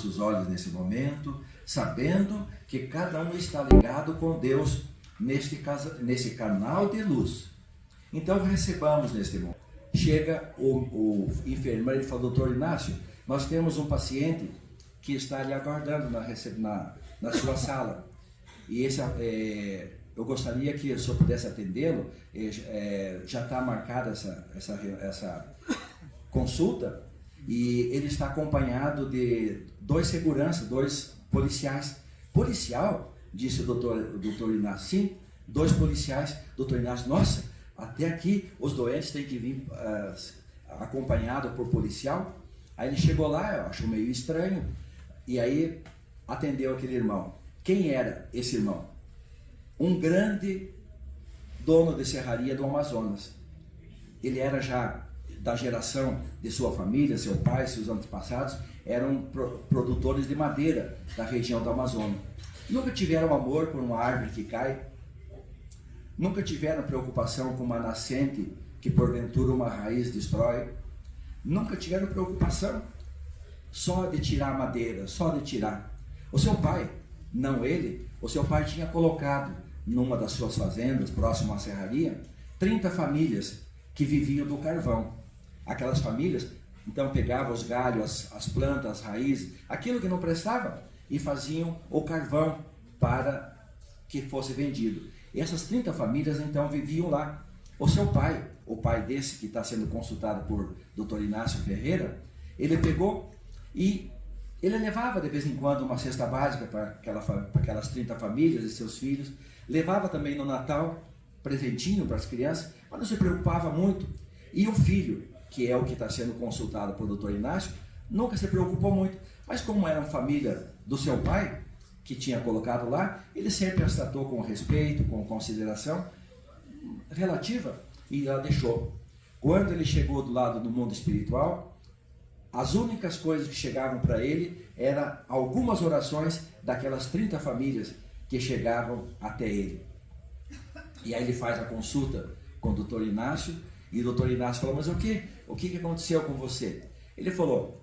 nossos olhos nesse momento, sabendo que cada um está ligado com Deus nesse canal de luz. Então recebamos neste momento. Chega o enfermeiro e fala: doutor Inácio, nós temos um paciente que está ali aguardando na sua sala. E eu gostaria que o senhor pudesse atendê-lo. Já está marcada essa consulta, e ele está acompanhado de 2 seguranças, 2 policiais. Policial? Disse o doutor Inácio. Sim, 2 policiais. Doutor Inácio, nossa, até aqui os doentes têm que vir acompanhado por policial. Aí ele chegou lá, eu acho meio estranho, e aí atendeu aquele irmão. Quem era esse irmão? Um grande dono de serraria do Amazonas. Ele era já da geração de sua família, seu pai, seus antepassados, eram produtores de madeira da região do Amazonas. Nunca tiveram amor por uma árvore que cai, nunca tiveram preocupação com uma nascente que porventura uma raiz destrói, nunca tiveram preocupação só de tirar madeira, só de tirar. O seu pai, não ele, o seu pai tinha colocado numa das suas fazendas, próximo à serraria, 30 famílias que viviam do carvão. Aquelas famílias, então, pegavam os galhos, as plantas, as raízes, aquilo que não prestava, e faziam o carvão para que fosse vendido. E essas 30 famílias, então, viviam lá. O seu pai, o pai desse que está sendo consultado por Dr. Inácio Ferreira, ele pegou e ele levava de vez em quando uma cesta básica para aquelas 30 famílias e seus filhos, levava também no Natal presentinho para as crianças, mas não se preocupava muito. E o filho, que é o que está sendo consultado por Dr. Inácio, nunca se preocupou muito, mas como era uma família do seu pai, que tinha colocado lá, ele sempre as tratou com respeito, com consideração relativa, e ela deixou. Quando ele chegou do lado do mundo espiritual, as únicas coisas que chegavam para ele eram algumas orações daquelas 30 famílias que chegavam até ele. E aí ele faz a consulta com o Dr. Inácio, e o Dr. Inácio falou: mas o que aconteceu com você? Ele falou: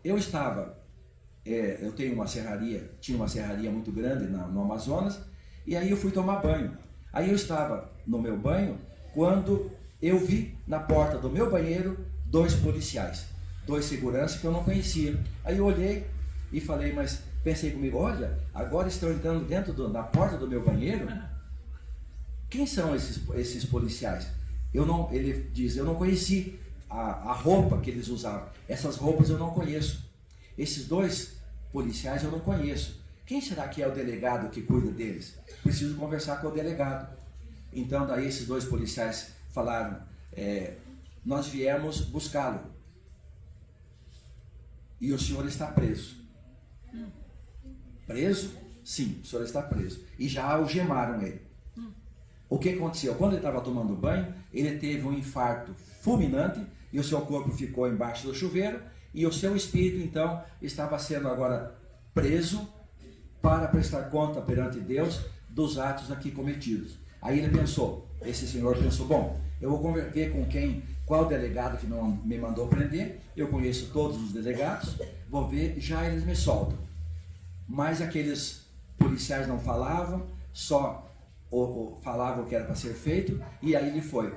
eu tenho uma serraria, tinha uma serraria muito grande no Amazonas, e aí eu fui tomar banho. Aí eu estava no meu banho, quando eu vi na porta do meu banheiro 2 policiais, 2 seguranças que eu não conhecia. Aí eu olhei e falei, mas pensei comigo: olha, agora estão entrando na porta do meu banheiro? Quem são esses policiais? Ele diz: eu não conheci a roupa que eles usavam. Essas roupas eu não conheço. Esses 2 policiais eu não conheço. Quem será que é o delegado que cuida deles? Preciso conversar com o delegado. Então daí esses 2 policiais falaram: nós viemos buscá-lo e o senhor está preso. Preso? Sim, o senhor está preso. E já algemaram ele. O que aconteceu? Quando ele estava tomando banho, ele teve um infarto fulminante e o seu corpo ficou embaixo do chuveiro, e o seu espírito então estava sendo agora preso para prestar conta perante Deus dos atos aqui cometidos. Aí ele pensou, esse senhor pensou: bom, eu vou ver com qual delegado que não me mandou prender, eu conheço todos os delegados, vou ver, já eles me soltam. Mas aqueles policiais não falavam, só falavam o que era para ser feito, e aí ele foi.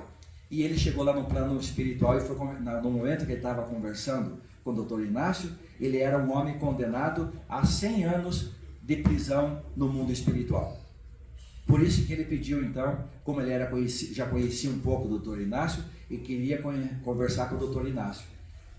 E ele chegou lá no plano espiritual, e foi no momento que ele estava conversando com o Dr. Inácio, ele era um homem condenado a 100 anos de prisão no mundo espiritual. Por isso que ele pediu então, como ele já conhecia um pouco o Dr. Inácio, e queria conversar com o Dr. Inácio,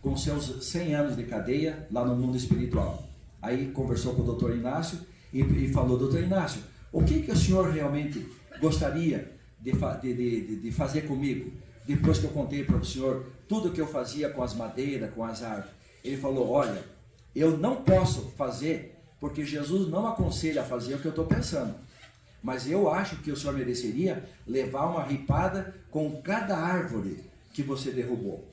com seus 100 anos de cadeia lá no mundo espiritual. Aí conversou com o Dr. Inácio e falou: Dr. Inácio, o que o senhor realmente gostaria de fazer comigo, depois que eu contei para o senhor tudo que eu fazia com as madeiras, com as árvores? Ele falou: olha, eu não posso fazer, porque Jesus não aconselha a fazer o que eu estou pensando, mas eu acho que o senhor mereceria levar uma ripada com cada árvore que você derrubou.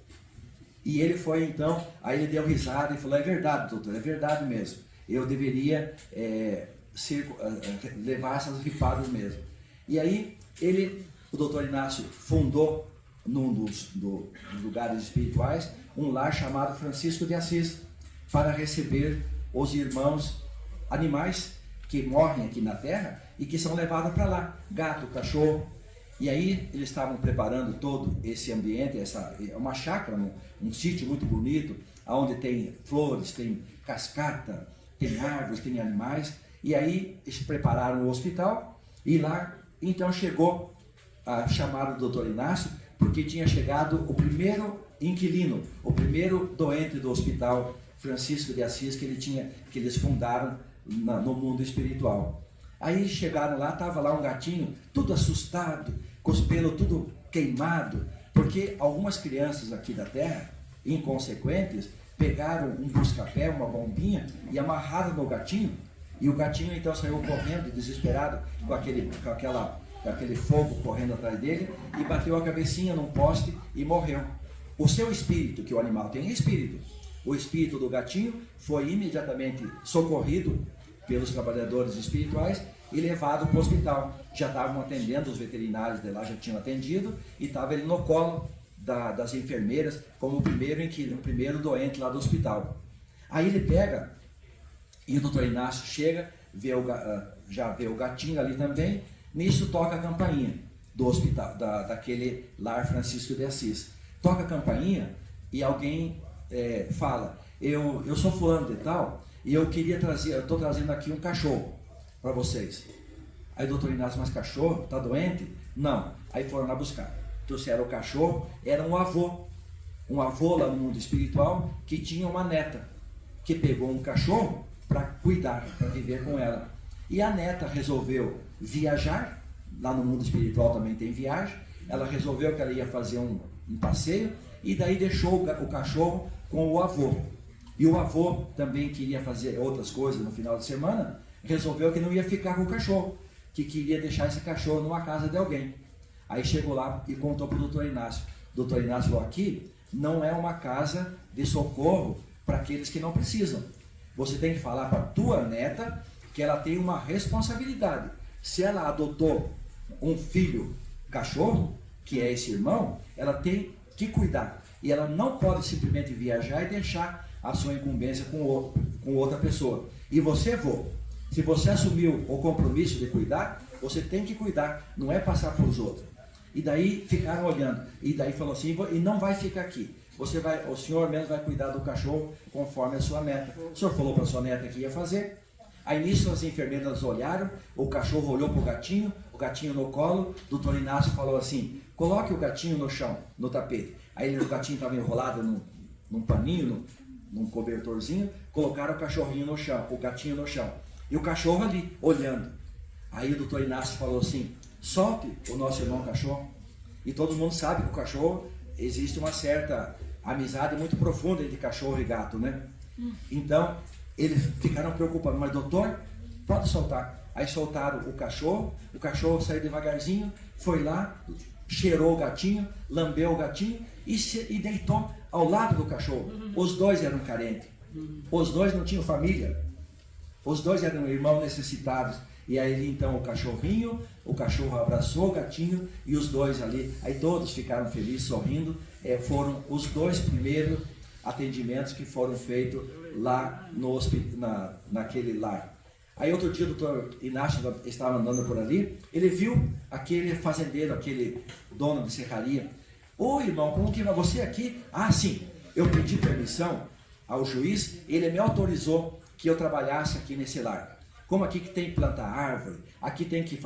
E ele foi então, aí ele deu risada e falou: é verdade, doutor, é verdade mesmo, eu deveria levar essas ripadas mesmo. E aí o doutor Inácio fundou num dos lugares espirituais um lar chamado Francisco de Assis, para receber os irmãos animais que morrem aqui na terra e que são levados para lá, gato, cachorro. E aí eles estavam preparando todo esse ambiente, uma chácara, um sítio muito bonito, onde tem flores, tem cascata, tem árvores, tem animais. E aí eles prepararam o hospital e lá então chegou a chamada do Dr. Inácio, porque tinha chegado o primeiro inquilino, o primeiro doente do hospital Francisco de Assis que eles fundaram no mundo espiritual. Aí chegaram lá, estava lá um gatinho, tudo assustado, com os pelos tudo queimado, porque algumas crianças aqui da terra, inconsequentes, pegaram um busca-pé, uma bombinha e amarraram no gatinho, e o gatinho então saiu correndo, desesperado, com aquele fogo correndo atrás dele, e bateu a cabecinha num poste e morreu. O seu espírito, que o animal tem espírito, o espírito do gatinho foi imediatamente socorrido pelos trabalhadores espirituais e levado para o hospital. Já estavam atendendo, os veterinários de lá já tinham atendido, e estava ele no colo das enfermeiras, como o primeiro doente lá do hospital. Aí ele pega, e o doutor Inácio chega, já vê o gatinho ali também. Nisso toca a campainha do hospital, daquele lar Francisco de Assis. Toca a campainha e alguém fala: eu sou fulano de tal, e eu estou trazendo aqui um cachorro para vocês. Aí o doutor Inácio: mas cachorro? Está doente? Não. Aí foram lá buscar. Trouxeram o cachorro, era um avô lá no mundo espiritual, que tinha uma neta, que pegou um cachorro para cuidar, para viver com ela. E a neta resolveu viajar, lá no mundo espiritual também tem viagem, ela resolveu que ela ia fazer um passeio, e daí deixou o cachorro com o avô. E o avô também queria fazer outras coisas no final de semana, resolveu que não ia ficar com o cachorro, que queria deixar esse cachorro numa casa de alguém. Aí chegou lá e contou para o doutor Inácio. O doutor Inácio falou: aqui não é uma casa de socorro para aqueles que não precisam. Você tem que falar para a tua neta que ela tem uma responsabilidade. Se ela adotou um filho cachorro, que é esse irmão, ela tem que cuidar. E ela não pode simplesmente viajar e deixar a sua incumbência com outra pessoa. E você, vô, se você assumiu o compromisso de cuidar, você tem que cuidar, não é passar para os outros. E daí ficaram olhando, e daí falou assim: e não vai ficar aqui, o senhor mesmo vai cuidar do cachorro conforme a sua meta. O senhor falou para a sua neta que ia fazer. Aí nisso as enfermeiras olharam, o cachorro olhou para o gatinho no colo. O doutor Inácio falou assim: coloque o gatinho no chão, no tapete. Aí o gatinho estava enrolado num paninho, num cobertorzinho. Colocaram o cachorrinho no chão, o gatinho no chão, e o cachorro ali, olhando. Aí o doutor Inácio falou assim: solte o nosso irmão cachorro. E todo mundo sabe que o cachorro, existe uma certa amizade muito profunda entre cachorro e gato, né? Então eles ficaram preocupados: mas doutor, pode soltar. Aí soltaram o cachorro saiu devagarzinho, foi lá, cheirou o gatinho, lambeu o gatinho e deitou ao lado do cachorro. Os dois eram carentes, os dois não tinham família, os dois eram irmãos necessitados. E aí então o cachorro abraçou o gatinho, e os dois ali, aí todos ficaram felizes, sorrindo. Foram os dois primeiros atendimentos que foram feitos lá naquele lar. Aí outro dia o doutor Inácio estava andando por ali, ele viu aquele fazendeiro, aquele dono de serraria. Ô irmão, como que vai você aqui? Ah, sim, eu pedi permissão ao juiz, ele me autorizou que eu trabalhasse aqui nesse lar. Como aqui que tem que plantar árvore, aqui tem que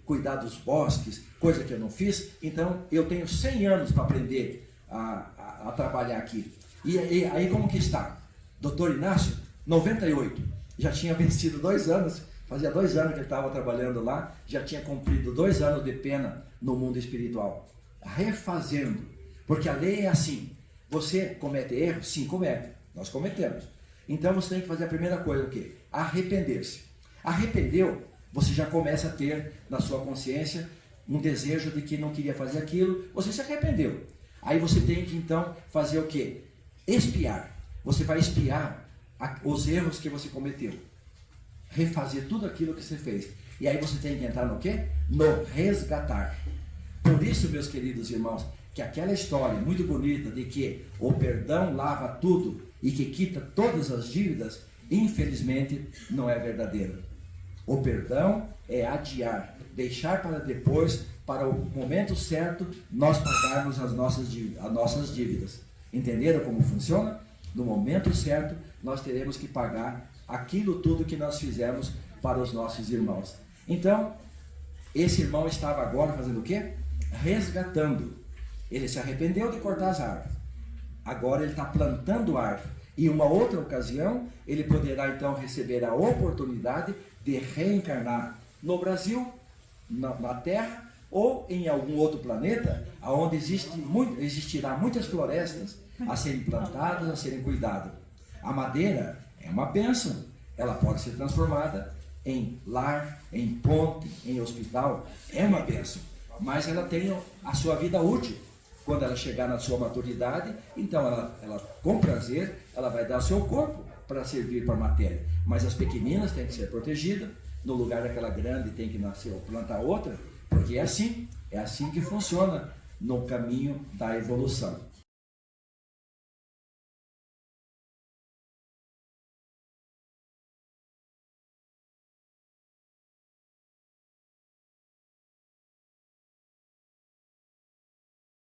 cuidar dos bosques, coisa que eu não fiz, então eu tenho 100 anos para aprender a trabalhar aqui. E aí como que está? Doutor Inácio, 98, já tinha vencido 2 anos, fazia 2 anos que ele estava trabalhando lá, já tinha cumprido 2 anos de pena no mundo espiritual. Refazendo, porque a lei é assim: você comete erro? Sim, comete, nós cometemos. Então você tem que fazer a primeira coisa, o quê? Arrepender-se. Arrependeu, você já começa a ter na sua consciência um desejo de que não queria fazer aquilo, você se arrependeu. Aí você tem que então fazer o quê? Expiar. Você vai expiar os erros que você cometeu, refazer tudo aquilo que você fez. E aí você tem que entrar no quê? No resgatar. Por isso, meus queridos irmãos, que aquela história muito bonita de que o perdão lava tudo e que quita todas as dívidas, infelizmente, não é verdadeiro. O perdão é adiar, deixar para depois, para o momento certo, nós pagarmos as nossas dívidas. Entenderam como funciona? No momento certo, nós teremos que pagar aquilo tudo que nós fizemos para os nossos irmãos. Então, esse irmão estava agora fazendo o quê? Resgatando. Ele se arrependeu de cortar as árvores. Agora ele está plantando árvore. Em uma outra ocasião, ele poderá então receber a oportunidade de reencarnar no Brasil, na Terra, ou em algum outro planeta, onde existirá muitas florestas a serem plantadas, a serem cuidadas. A madeira é uma bênção. Ela pode ser transformada em lar, em ponte, em hospital. É uma bênção. Mas ela tem a sua vida útil. Quando ela chegar na sua maturidade, então ela com prazer, ela vai dar o seu corpo para servir para a matéria. Mas as pequeninas têm que ser protegidas, no lugar daquela grande tem que nascer ou plantar outra, porque é assim que funciona no caminho da evolução.